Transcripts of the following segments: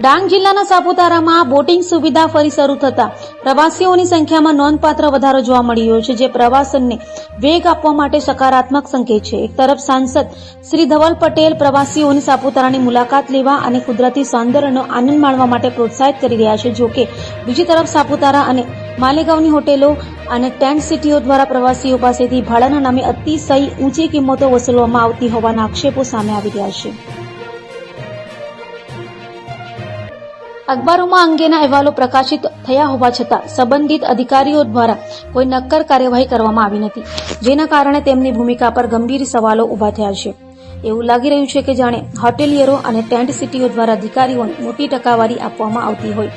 ડાંગ જિલ્લાના સાપુતારામાં બોટિંગ સુવિધા ફરી શરૂ થતા પ્રવાસીઓની સંખ્યામાં નોંધપાત્ર વધારો જોવા મળી રહ્યો છે, જે પ્રવાસનને વેગ આપવા માટે સકારાત્મક સંકેત છે. એક તરફ સાંસદ શ્રી ધવલ પટેલ પ્રવાસીઓને સાપુતારાની મુલાકાત લેવા અને કુદરતી સૌંદર્યનો આનંદ માણવા માટે પ્રોત્સાહિત કરી રહ્યા છે. જોકે બીજી તરફ સાપુતારા અને માલેગાંવની હોટેલો અને ટેન્ટ સિટીઓ દ્વારા પ્રવાસીઓ પાસેથી ભાડાના નામે અતિશય ઊંચી કિંમતો વસૂલવામાં આવતી હોવાના આક્ષેપો સામે આવી રહ્યા છે. અખબારોમાં અંગેના અહેવાલો પ્રકાશિત થયા હોવા છતાં સંબંધિત અધિકારીઓ દ્વારા કોઈ નક્કર કાર્યવાહી કરવામાં આવી નથી, જેના કારણે તેમની ભૂમિકા પર ગંભીર સવાલો ઉભા થયા છે. એવું લાગી રહ્યું છે કે જાણે હોટેલિયરો અને ટેન્ટ સિટીઓ દ્વારા અધિકારીઓને મોટી ટકાવારી આપવામાં આવતી હોય,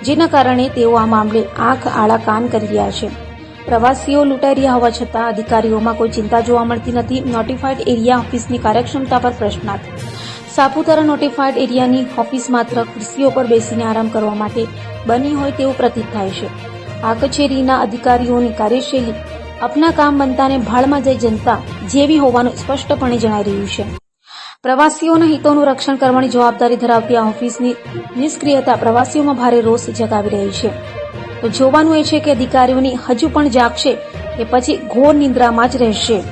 જેના કારણે તેઓ આ મામલે આંખ આડા કાન કરી રહ્યા છે. પ્રવાસીઓ લૂંટાઈ રહ્યા હોવા છતાં અધિકારીઓમાં કોઈ ચિંતા જોવા મળતી નથી. નોટિફાઈડ એરિયા ઓફિસની કાર્યક્ષમતા પર પ્રશ્નાર્થ. સાપુતારા નોટિફાઈડ એરિયાની ઓફિસ માત્ર ખુરશીઓ પર બેસીને આરામ કરવા માટે બની હોય તેવું પ્રતીત થાય છે. આ કચેરીના અધિકારીઓની કાર્યશૈલી અપના કામ બનતાને ભાડમાં જઈ જનતા જેવી હોવાનું સ્પષ્ટપણે જણાઈ રહ્યું છે. પ્રવાસીઓના હિતોનું રક્ષણ કરવાની જવાબદારી ધરાવતી આ ઓફિસની નિષ્ક્રિયતા પ્રવાસીઓમાં ભારે રોષ જગાવી રહી છે. તો જોવાનું એ છે કે અધિકારીઓની હજુ પણ જાગશે કે પછી ઘોર નિંદ્રામાં જ રહેશે.